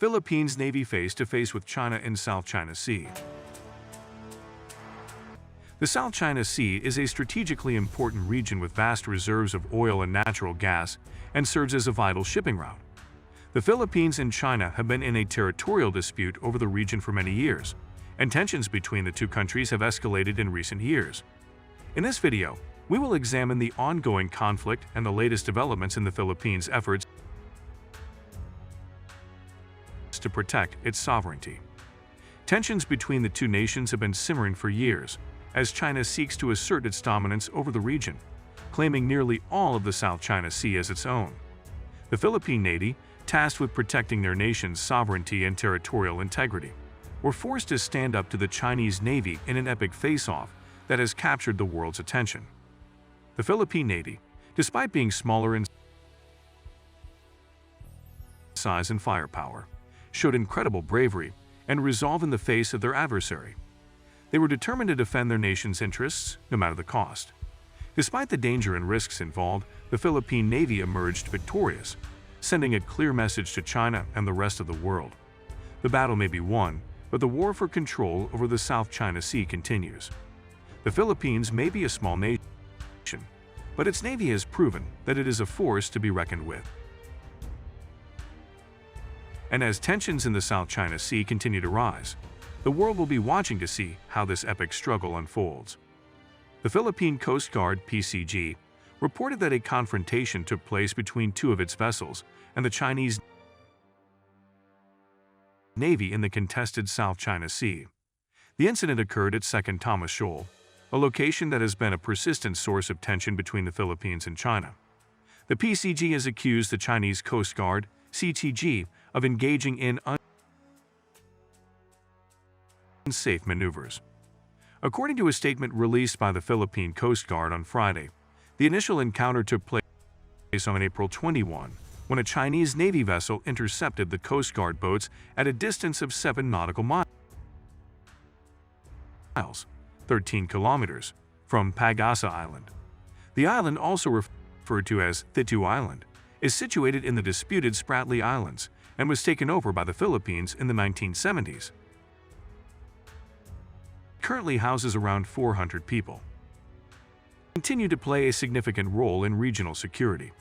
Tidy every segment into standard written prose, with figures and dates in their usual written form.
Philippines Navy face-to-face with China in South China Sea. The South China Sea is a strategically important region with vast reserves of oil and natural gas and serves as a vital shipping route. The Philippines and China have been in a territorial dispute over the region for many years, and tensions between the two countries have escalated in recent years. In this video, we will examine the ongoing conflict and the latest developments in the Philippines' efforts to protect its sovereignty. Tensions between the two nations have been simmering for years, as China seeks to assert its dominance over the region, claiming nearly all of the South China Sea as its own. The Philippine Navy, tasked with protecting their nation's sovereignty and territorial integrity, were forced to stand up to the Chinese Navy in an epic face-off that has captured the world's attention. The Philippine Navy, despite being smaller in size and firepower, showed incredible bravery and resolve in the face of their adversary. They were determined to defend their nation's interests, no matter the cost. Despite the danger and risks involved, the Philippine Navy emerged victorious, sending a clear message to China and the rest of the world. The battle may be won, but the war for control over the South China Sea continues. The Philippines may be a small nation, but its Navy has proven that it is a force to be reckoned with. And as tensions in the South China Sea continue to rise, the world will be watching to see how this epic struggle unfolds. The Philippine Coast Guard (PCG) reported that a confrontation took place between two of its vessels and the Chinese Navy in the contested South China Sea. The incident occurred at 2nd Thomas Shoal, a location that has been a persistent source of tension between the Philippines and China. The PCG has accused the Chinese Coast Guard (CTG) of engaging in unsafe maneuvers. According to a statement released by the Philippine Coast Guard on Friday, the initial encounter took place on April 21, when a Chinese Navy vessel intercepted the Coast Guard boats at a distance of 7 nautical miles, 13 kilometers, from Pag-asa Island. The island, also referred to as Thitu Island, is situated in the disputed Spratly Islands and was taken over by the Philippines in the 1970s. It currently houses around 400 people. Continue to play a significant role in regional security.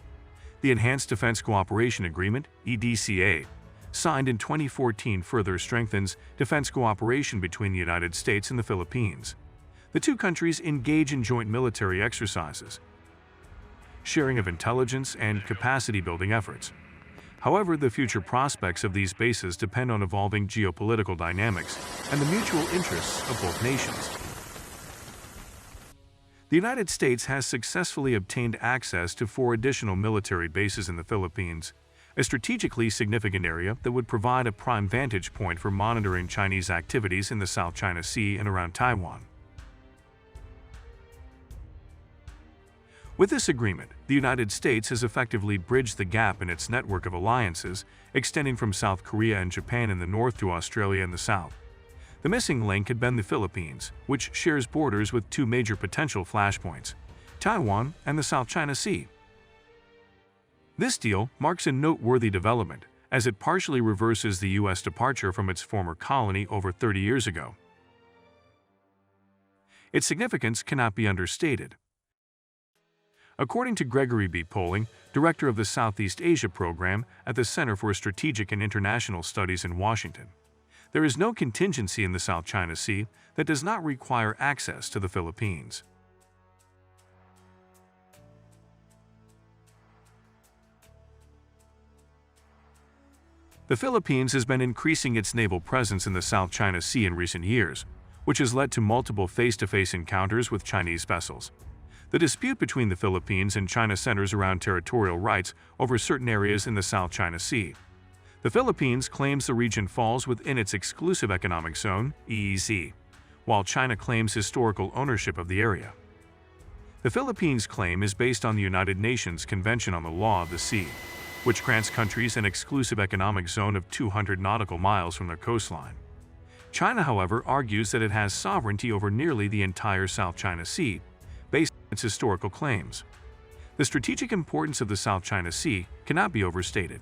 The Enhanced Defense Cooperation Agreement (EDCA), signed in 2014, further strengthens defense cooperation between the United States and the Philippines. The two countries engage in joint military exercises, sharing of intelligence, and capacity-building efforts. However, the future prospects of these bases depend on evolving geopolitical dynamics and the mutual interests of both nations. The United States has successfully obtained access to 4 additional military bases in the Philippines, a strategically significant area that would provide a prime vantage point for monitoring Chinese activities in the South China Sea and around Taiwan. With this agreement, the United States has effectively bridged the gap in its network of alliances, extending from South Korea and Japan in the north to Australia in the south. The missing link had been the Philippines, which shares borders with 2 major potential flashpoints, Taiwan and the South China Sea. This deal marks a noteworthy development, as it partially reverses the U.S. departure from its former colony over 30 years ago. Its significance cannot be understated. According to Gregory B. Poling, director of the Southeast Asia program at the Center for Strategic and International Studies in Washington, there is no contingency in the South China Sea that does not require access to the Philippines. The Philippines has been increasing its naval presence in the South China Sea in recent years, which has led to multiple face-to-face encounters with Chinese vessels. The dispute between the Philippines and China centers around territorial rights over certain areas in the South China Sea. The Philippines claims the region falls within its exclusive economic zone, EEZ, while China claims historical ownership of the area. The Philippines' claim is based on the United Nations Convention on the Law of the Sea, which grants countries an exclusive economic zone of 200 nautical miles from their coastline. China, however, argues that it has sovereignty over nearly the entire South China Sea, based on its historical claims. The strategic importance of the South China Sea cannot be overstated.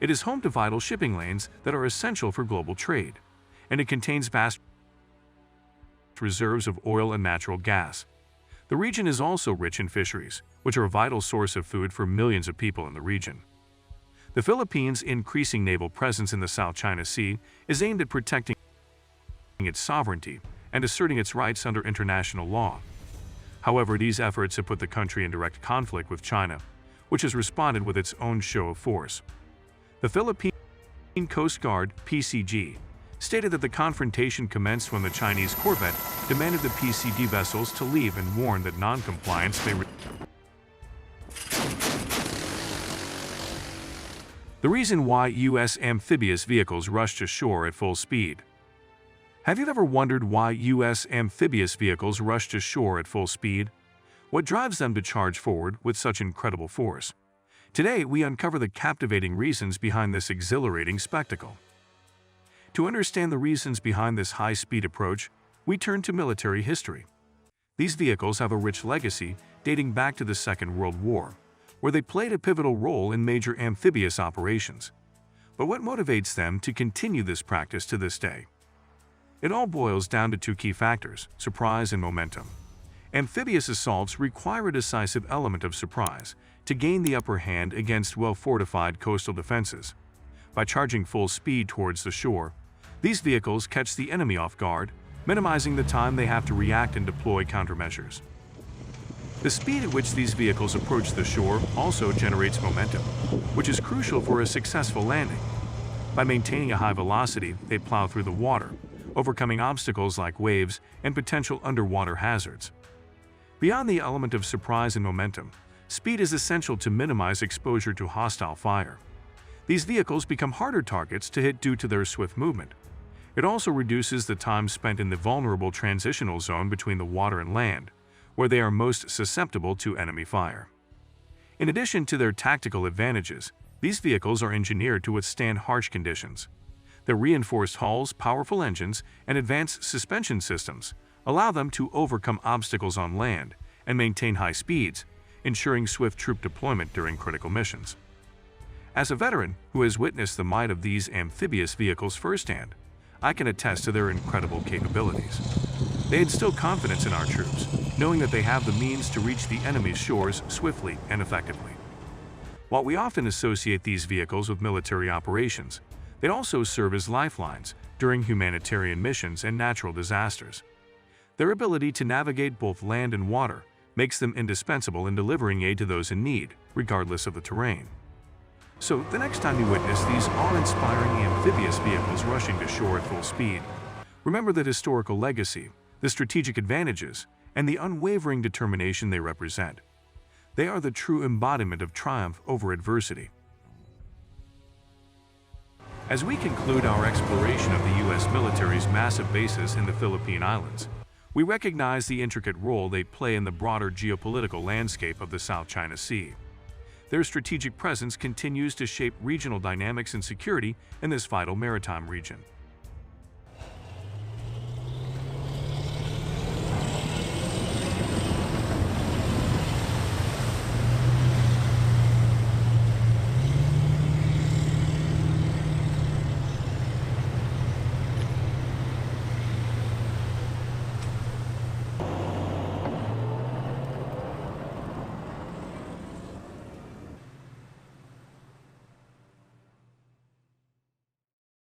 It is home to vital shipping lanes that are essential for global trade, and it contains vast reserves of oil and natural gas. The region is also rich in fisheries, which are a vital source of food for millions of people in the region. The Philippines' increasing naval presence in the South China Sea is aimed at protecting its sovereignty and asserting its rights under international law. However, these efforts have put the country in direct conflict with China, which has responded with its own show of force. The Philippine Coast Guard, PCG, stated that the confrontation commenced when the Chinese corvette demanded the PCG vessels to leave and warned that non-compliance may The reason why U.S. amphibious vehicles rushed ashore at full speed. Have you ever wondered why U.S. amphibious vehicles rushed ashore at full speed? What drives them to charge forward with such incredible force? Today, we uncover the captivating reasons behind this exhilarating spectacle. To understand the reasons behind this high-speed approach, we turn to military history. These vehicles have a rich legacy dating back to the Second World War, where they played a pivotal role in major amphibious operations. But what motivates them to continue this practice to this day? It all boils down to two key factors: surprise and momentum. Amphibious assaults require a decisive element of surprise to gain the upper hand against well-fortified coastal defenses. By charging full speed towards the shore, these vehicles catch the enemy off guard, minimizing the time they have to react and deploy countermeasures. The speed at which these vehicles approach the shore also generates momentum, which is crucial for a successful landing. By maintaining a high velocity, they plow through the water, overcoming obstacles like waves and potential underwater hazards. Beyond the element of surprise and momentum, speed is essential to minimize exposure to hostile fire. These vehicles become harder targets to hit due to their swift movement. It also reduces the time spent in the vulnerable transitional zone between the water and land, where they are most susceptible to enemy fire. In addition to their tactical advantages, these vehicles are engineered to withstand harsh conditions. Their reinforced hulls, powerful engines, and advanced suspension systems allow them to overcome obstacles on land and maintain high speeds, ensuring swift troop deployment during critical missions. As a veteran who has witnessed the might of these amphibious vehicles firsthand, I can attest to their incredible capabilities. They instill confidence in our troops, knowing that they have the means to reach the enemy's shores swiftly and effectively. While we often associate these vehicles with military operations, they also serve as lifelines during humanitarian missions and natural disasters. Their ability to navigate both land and water makes them indispensable in delivering aid to those in need, regardless of the terrain. So, the next time you witness these awe-inspiring amphibious vehicles rushing to shore at full speed, remember the historical legacy, the strategic advantages, and the unwavering determination they represent. They are the true embodiment of triumph over adversity. As we conclude our exploration of the U.S. military's massive bases in the Philippine Islands, we recognize the intricate role they play in the broader geopolitical landscape of the South China Sea. Their strategic presence continues to shape regional dynamics and security in this vital maritime region.